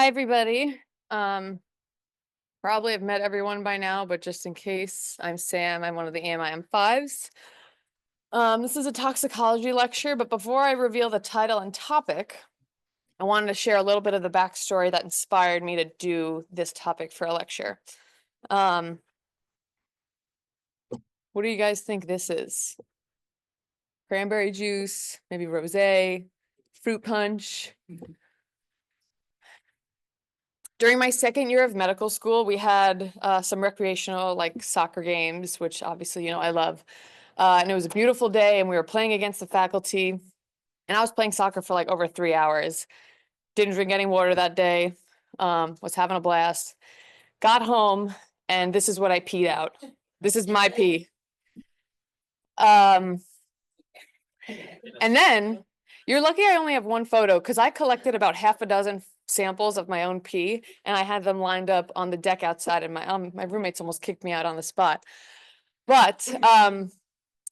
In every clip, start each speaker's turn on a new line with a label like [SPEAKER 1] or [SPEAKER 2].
[SPEAKER 1] everybody. Probably have met everyone by now, but just in case, I'm Sam. I'm one of the AMIM5s. This is a toxicology lecture, but before I reveal the title and topic, I wanted to share a little bit of the backstory that inspired me to do this topic for a lecture. What do you guys think this is? Cranberry juice, maybe rosé, fruit punch. During my second year of medical school, we had some recreational like soccer games, which obviously, I love. And it was a beautiful day and we were playing against the faculty. And I was playing soccer for like over 3 hours. Didn't drink any water that day. Was having a blast. Got home and this is what I peed out. This is my pee. And then you're lucky I only have one photo because I collected about half a dozen samples of my own pee and I had them lined up on the deck outside, and my roommates almost kicked me out on the spot. But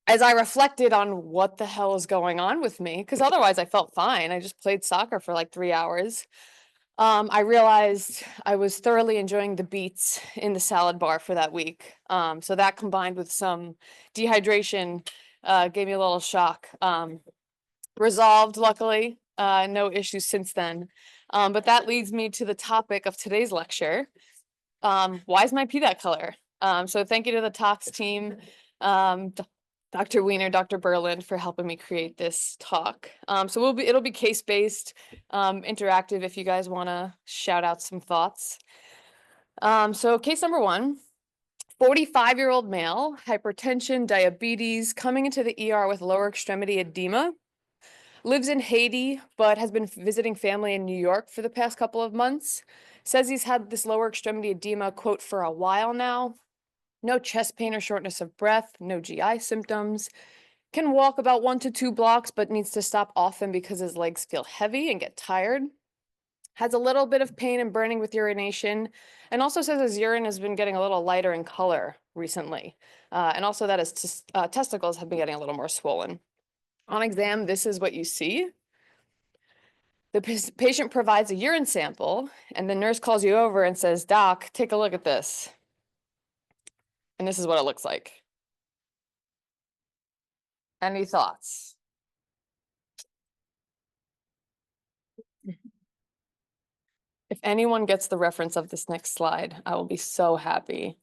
[SPEAKER 1] as I reflected on what the hell is going on with me, because otherwise I felt fine. I just played soccer for like 3 hours. I realized I was thoroughly enjoying the beets in the salad bar for that week. So that combined with some dehydration gave me a little shock. Resolved, luckily, no issues since then. But that leads me to the topic of today's lecture. Why is my pee that color? So thank you to the Tox team, Dr. Wiener, Dr. Berland for helping me create this talk. So it'll be case-based, interactive if you guys want to shout out some thoughts. So case number 1, 45-year-old male, hypertension, diabetes, coming into the ER with lower extremity edema. Lives in Haiti, but has been visiting family in New York for the past couple of months. Says he's had this lower extremity edema, quote, for a while now. No chest pain or shortness of breath, no GI symptoms. Can walk about 1 to 2 blocks, but needs to stop often because his legs feel heavy and get tired. Has a little bit of pain and burning with urination, and also says his urine has been getting a little lighter in color recently. And also that his testicles have been getting a little more swollen. On exam, this is what you see. The patient provides a urine sample, and the nurse calls you over and says, "Doc, take a look at this." And this is what it looks like. Any thoughts? If anyone gets the reference of this next slide, I will be so happy.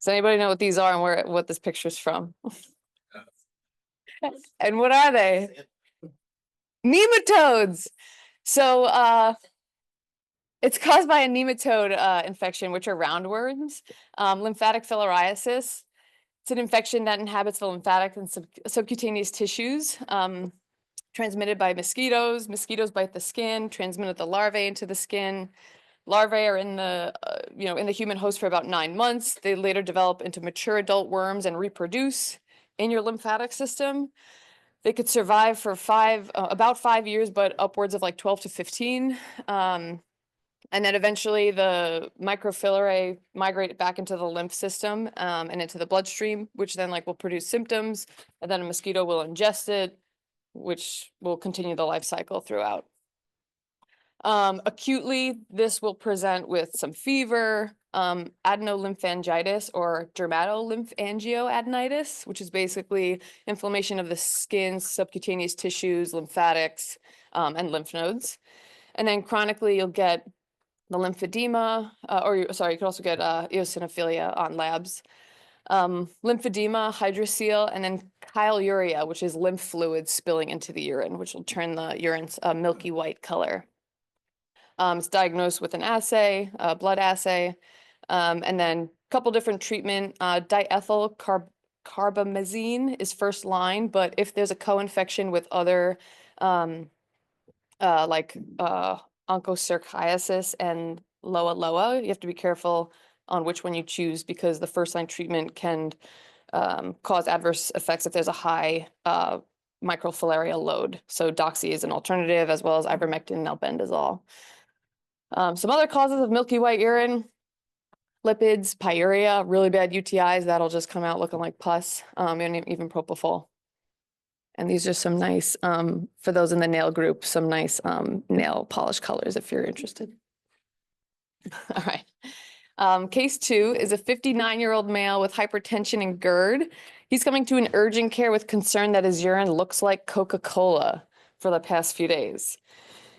[SPEAKER 1] Does anybody know what these are and what this picture's from? And what are they? Nematodes. So it's caused by a nematode infection, which are roundworms. Lymphatic filariasis. It's an infection that inhabits the lymphatic and subcutaneous tissues, transmitted by mosquitoes. Mosquitoes bite the skin, transmitted the larvae into the skin. Larvae are in the human host for about 9 months. They later develop into mature adult worms and reproduce in your lymphatic system. They could survive for about 5 years, but upwards of like 12 to 15. And then eventually the microfilariae migrate back into the lymph system and into the bloodstream, which then will produce symptoms, and then a mosquito will ingest it, which will continue the life cycle throughout. Acutely, this will present with some fever, adenolymphangiosis or dermatolymphangioadenitis, which is basically inflammation of the skin, subcutaneous tissues, lymphatics, and lymph nodes. And then chronically, you'll get the lymphedema, you could also get eosinophilia on labs. Lymphedema, hydrocele, and then chyluria, which is lymph fluid spilling into the urine, which will turn the urine's milky white color. It's diagnosed with an assay, a blood assay, and then a couple different treatment. Diethyl carbamazine is first line, but if there's a co-infection with other onchocerciasis and loa, you have to be careful on which one you choose because the first line treatment can cause adverse effects if there's a high microfilaria load. So doxy is an alternative, as well as ivermectin and albendazole. Some other causes of milky white urine: lipids, pyuria, really bad UTIs that'll just come out looking like pus, and even propofol. And these are some nice, for those in the nail group, some nice nail polish colors if you're interested. All right. Case 2 is a 59-year-old male with hypertension and GERD. He's coming to an urgent care with concern that his urine looks like Coca-Cola for the past few days.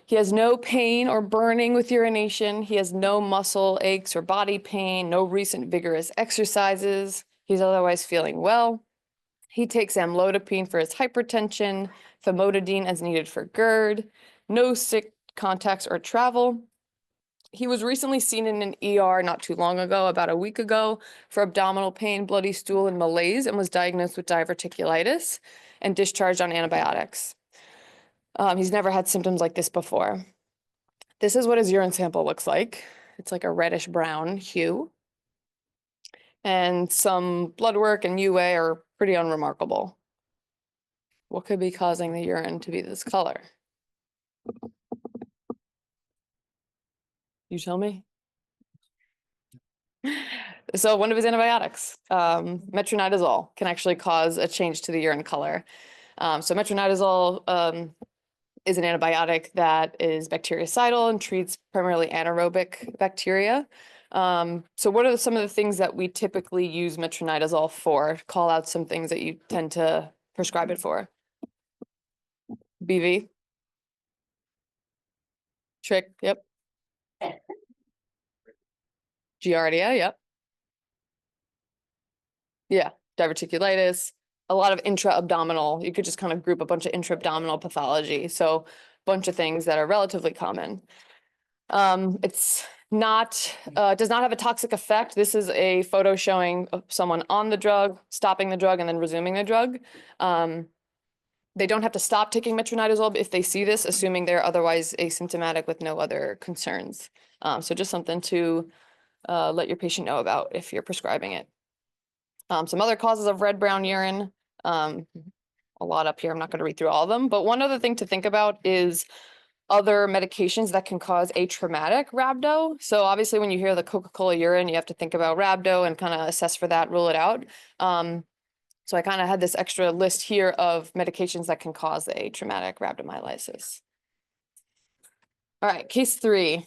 [SPEAKER 1] He has no pain or burning with urination. He has no muscle aches or body pain, no recent vigorous exercises. He's otherwise feeling well. He takes amlodipine for his hypertension, famotidine as needed for GERD, no sick contacts or travel. He was recently seen in an ER not too long ago, about a week ago, for abdominal pain, bloody stool, and malaise, and was diagnosed with diverticulitis and discharged on antibiotics. He's never had symptoms like this before. This is what his urine sample looks like. It's like a reddish brown hue. And some blood work and UA are pretty unremarkable. What could be causing the urine to be this color? You tell me. So one of his antibiotics, metronidazole, can actually cause a change to the urine color. So metronidazole is an antibiotic that is bactericidal and treats primarily anaerobic bacteria. So what are some of the things that we typically use metronidazole for? Call out some things that you tend to prescribe it for. BV. Trick, yep. Giardia, yep. Yeah, diverticulitis, a lot of intra-abdominal. You could just kind of group a bunch of intra-abdominal pathology. So a bunch of things that are relatively common. It's not, does not have a toxic effect. This is a photo showing someone on the drug, stopping the drug, and then resuming the drug. They don't have to stop taking metronidazole if they see this, assuming they're otherwise asymptomatic with no other concerns. So just something to let your patient know about if you're prescribing it. Some other causes of red-brown urine, a lot up here. I'm not going to read through all of them, but one other thing to think about is other medications that can cause atraumatic rhabdo. So obviously when you hear the Coca-Cola urine, you have to think about rhabdo and kind of assess for that, rule it out. So I kind of had this extra list here of medications that can cause the atraumatic rhabdomyolysis. All right, case 3.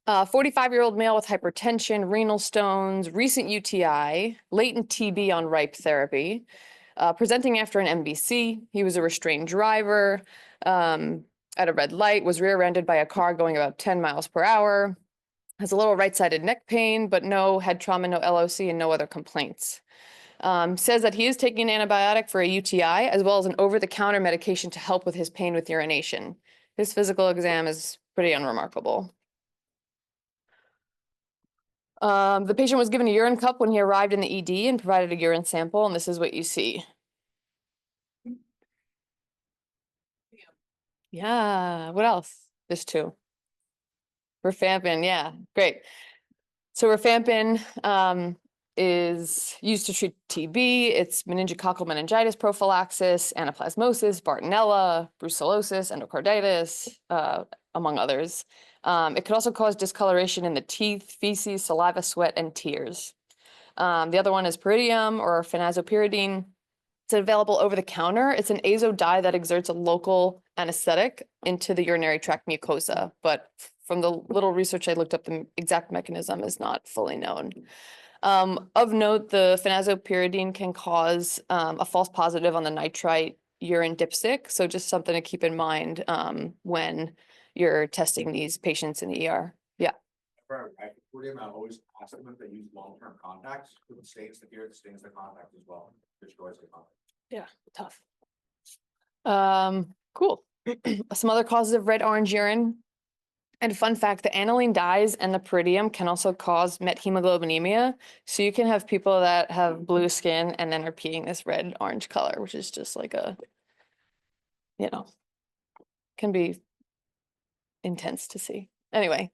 [SPEAKER 1] 45-year-old male with hypertension, renal stones, recent UTI, latent TB on RIPE therapy, presenting after an MBC. He was a restrained driver at a red light, was rear-ended by a car going about 10 miles per hour, has a little right-sided neck pain, but no head trauma, no LOC, and no other complaints. Says that he is taking an antibiotic for a UTI, as well as an over-the-counter medication to help with his pain with urination. His physical exam is pretty unremarkable. The patient was given a urine cup when he arrived in the ED and provided a urine sample, and this is what you see. Yeah, what else? This too. Rifampin, yeah, great. So rifampin is used to treat TB. It's meningococcal meningitis prophylaxis, anaplasmosis, Bartonella, brucellosis, endocarditis, among others. It could also cause discoloration in the teeth, feces, saliva, sweat, and tears. The other one is pyridium or phenazopyridine. It's available over the counter. It's an azo dye that exerts a local anesthetic into the urinary tract mucosa, but from the little research I looked up, the exact mechanism is not fully known. Of note, the phenazopyridine can cause a false positive on the nitrite urine dipstick, so just something to keep in mind when you're testing these patients in the ER. Yeah.
[SPEAKER 2] For hypochloremia, I always ask them if they use long-term contacts, because it stains the ear, it stains the contact as well, destroys the contact.
[SPEAKER 1] Yeah, tough. Cool. Some other causes of red-orange urine. And fun fact, the aniline dyes and the pyridium can also cause methemoglobinemia. So you can have people that have blue skin and then are peeing this red-orange color, which is just like a, you know, can be intense to see. Anyway,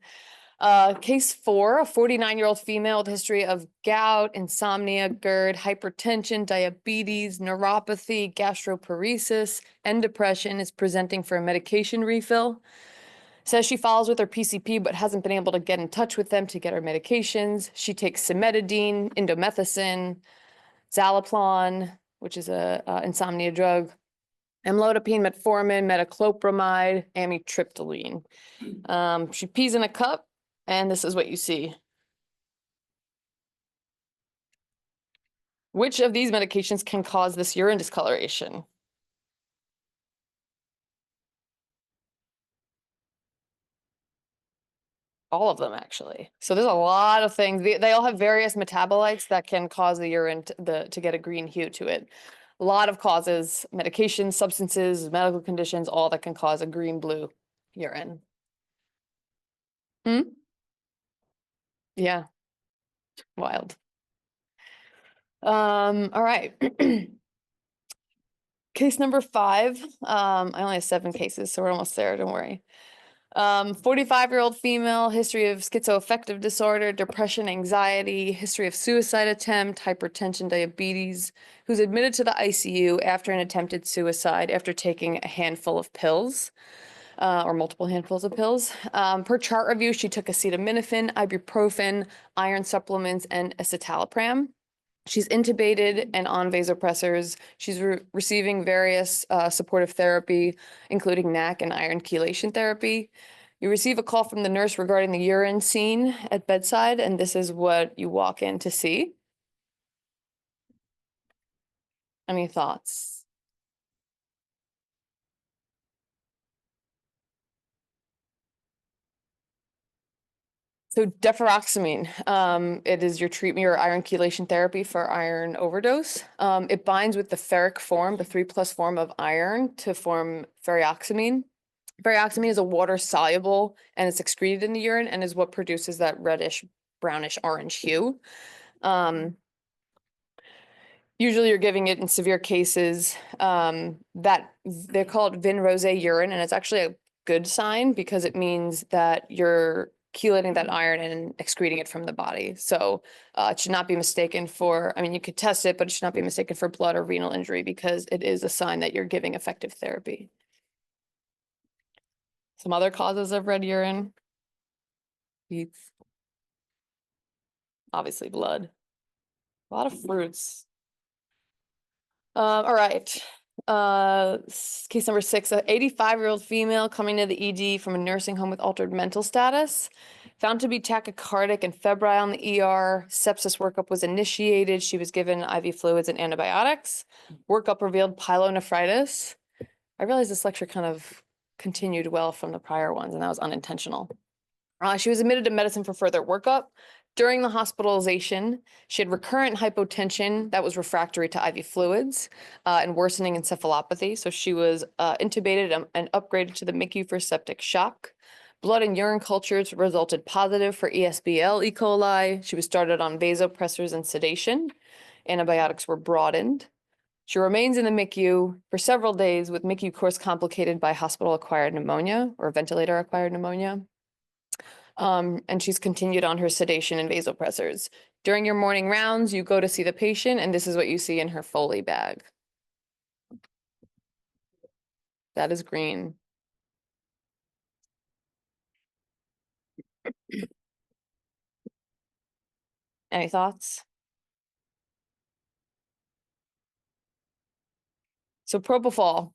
[SPEAKER 1] case 4, a 49-year-old female with a history of gout, insomnia, GERD, hypertension, diabetes, neuropathy, gastroparesis, and depression is presenting for a medication refill. Says she follows with her PCP, but hasn't been able to get in touch with them to get her medications. She takes cimetidine, indomethacin, Zaloplan, which is a insomnia drug, amlodipine, metformin, metoclopramide, amitriptyline. She pees in a cup, and this is what you see. Which of these medications can cause this urine discoloration? All of them, actually. So there's a lot of things. They all have various metabolites that can cause the urine to get a green hue to it. A lot of causes, medications, substances, medical conditions, all that can cause a green-blue urine. Hmm? Yeah, wild. All right. Case number 5. I only have 7 cases, so we're almost there, don't worry. 45-year-old female, history of schizoaffective disorder, depression, anxiety, history of suicide attempt, hypertension, diabetes, who's admitted to the ICU after an attempted suicide after taking a handful of pills, or multiple handfuls of pills. Per chart review, she took acetaminophen, ibuprofen, iron supplements, and escitalopram. She's intubated and on vasopressors. She's receiving various supportive therapy, including NAC and iron chelation therapy. You receive a call from the nurse regarding the urine scene at bedside, and this is what you walk in to see. Any thoughts? So deferoxamine, it is your treatment, your iron chelation therapy for iron overdose. It binds with the ferric form, the 3+ form of iron, to form ferrioxamine. Ferrioxamine is a water-soluble, and it's excreted in the urine and is what produces that reddish, brownish, orange hue. Usually you're giving it in severe cases that they're called vin rose urine, and it's actually a good sign because it means that you're chelating that iron and excreting it from the body. So it should not be mistaken for, I mean, you could test it, but it should not be mistaken for blood or renal injury because it is a sign that you're giving effective therapy. Some other causes of red urine. Beets. Obviously blood. A lot of fruits. All right. Case number 6, a 85-year-old female coming to the ED from a nursing home with altered mental status, found to be tachycardic and febrile in the ER. Sepsis workup was initiated. She was given IV fluids and antibiotics. Workup revealed pyelonephritis. I realized this lecture kind of continued well from the prior ones, and that was unintentional. She was admitted to medicine for further workup. During the hospitalization, she had recurrent hypotension that was refractory to IV fluids and worsening encephalopathy. So she was intubated and upgraded to the MICU for septic shock. Blood and urine cultures resulted positive for ESBL E. coli. She was started on vasopressors and sedation. Antibiotics were broadened. She remains in the MICU for several days with MICU course complicated by hospital-acquired pneumonia or ventilator-acquired pneumonia. And she's continued on her sedation and vasopressors. During your morning rounds, you go to see the patient, and this is what you see in her Foley bag. That is green. Any thoughts? So propofol.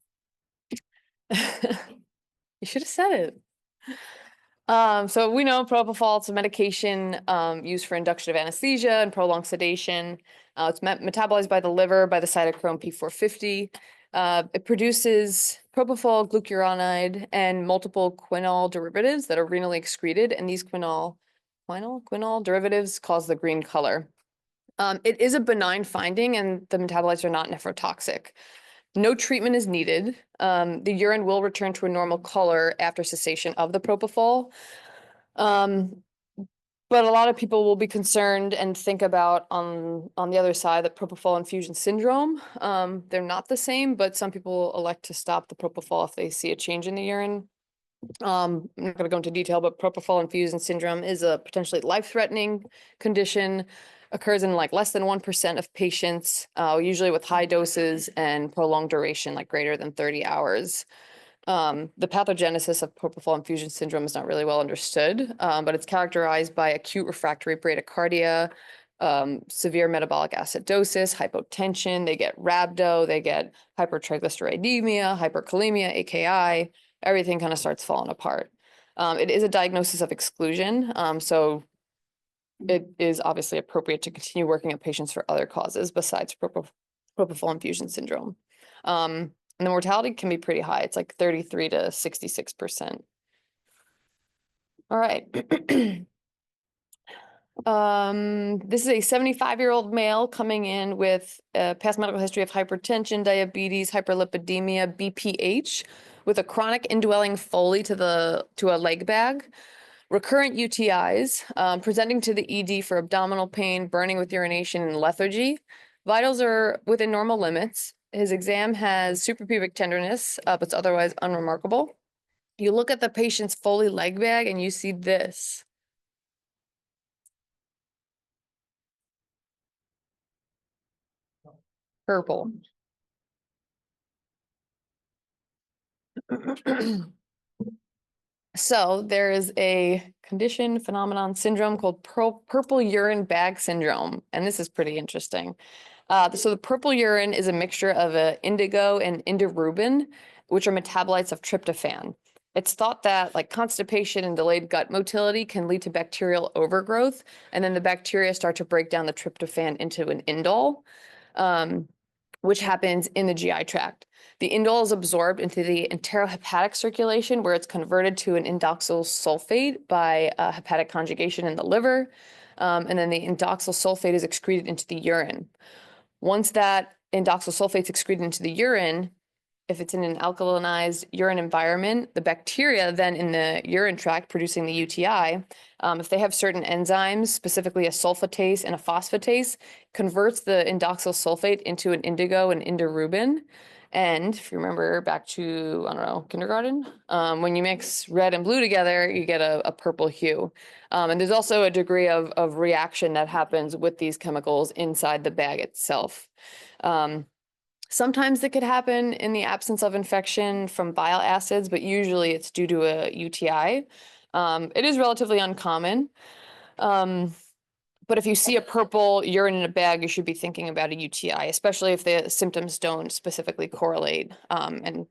[SPEAKER 1] You should have said it. So we know propofol, it's a medication used for induction of anesthesia and prolonged sedation. It's metabolized by the liver by the cytochrome P450. It produces propofol, glucuronide, and multiple quinol derivatives that are renally excreted, and these quinol derivatives cause the green color. It is a benign finding, and the metabolites are not nephrotoxic. No treatment is needed. The urine will return to a normal color after cessation of the propofol. But a lot of people will be concerned and think about on the other side that propofol infusion syndrome. They're not the same, but some people elect to stop the propofol if they see a change in the urine. I'm not going to go into detail, but propofol infusion syndrome is a potentially life-threatening condition. Occurs in like less than 1% of patients, usually with high doses and prolonged duration, like greater than 30 hours. The pathogenesis of propofol infusion syndrome is not really well understood, but it's characterized by acute refractory bradycardia, severe metabolic acidosis, hypotension, they get rhabdo, they get hypertriglyceridemia, hyperkalemia, AKI, everything kind of starts falling apart. It is a diagnosis of exclusion, so it is obviously appropriate to continue working on patients for other causes besides propofol infusion syndrome. And the mortality can be pretty high. It's like 33 to 66%. All right. This is a 75-year-old male coming in with a past medical history of hypertension, diabetes, hyperlipidemia, BPH, with a chronic indwelling Foley to a leg bag, recurrent UTIs, presenting to the ED for abdominal pain, burning with urination, and lethargy. Vitals are within normal limits. His exam has suprapubic tenderness, but it's otherwise unremarkable. You look at the patient's Foley leg bag and you see this. Purple. So there is a condition, phenomenon, syndrome called purple urine bag syndrome, and this is pretty interesting. So the purple urine is a mixture of indigo and indirubin, which are metabolites of tryptophan. It's thought that like constipation and delayed gut motility can lead to bacterial overgrowth, and then the bacteria start to break down the tryptophan into an indole, which happens in the GI tract. The indole is absorbed into the enterohepatic circulation, where it's converted to an indoxyl sulfate by hepatic conjugation in the liver, and then the indoxyl sulfate is excreted into the urine. Once that indoxyl sulfate is excreted into the urine, if it's in an alkalinized urine environment, the bacteria then in the urine tract producing the UTI, if they have certain enzymes, specifically a sulfatase and a phosphatase, converts the indoxyl sulfate into an indigo and indirubin. And if you remember back to, I don't know, kindergarten, when you mix red and blue together, you get a purple hue. And there's also a degree of reaction that happens with these chemicals inside the bag itself. Sometimes it could happen in the absence of infection from bile acids, but usually it's due to a UTI. It is relatively uncommon. But if you see a purple urine in a bag, you should be thinking about a UTI, especially if the symptoms don't specifically correlate and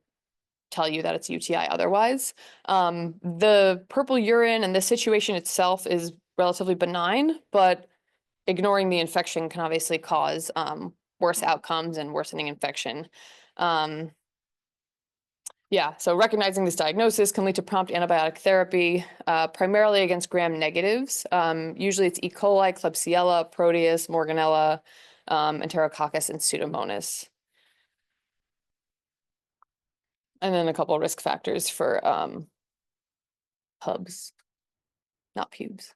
[SPEAKER 1] tell you that it's UTI otherwise. The purple urine and the situation itself is relatively benign, but ignoring the infection can obviously cause worse outcomes and worsening infection. Yeah, so recognizing this diagnosis can lead to prompt antibiotic therapy, primarily against gram negatives. Usually it's E. coli, Klebsiella, Proteus, Morganella, Enterococcus, and Pseudomonas. And then a couple of risk factors for pubs, not pubes.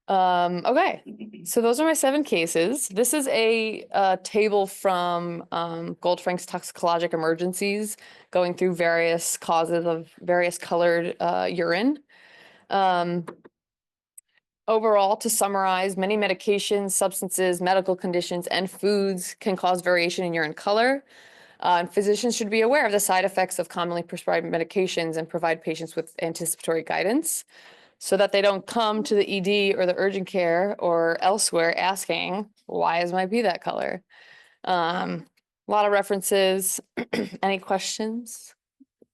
[SPEAKER 1] Okay, so those are my 7 cases. This is a table from Goldfrank's Toxicologic Emergencies, going through various causes of various colored urine. Overall, to summarize, many medications, substances, medical conditions, and foods can cause variation in urine color. And physicians should be aware of the side effects of commonly prescribed medications and provide patients with anticipatory guidance, so that they don't come to the ED or the urgent care or elsewhere asking, why is my pee that color? A lot of references. Any questions?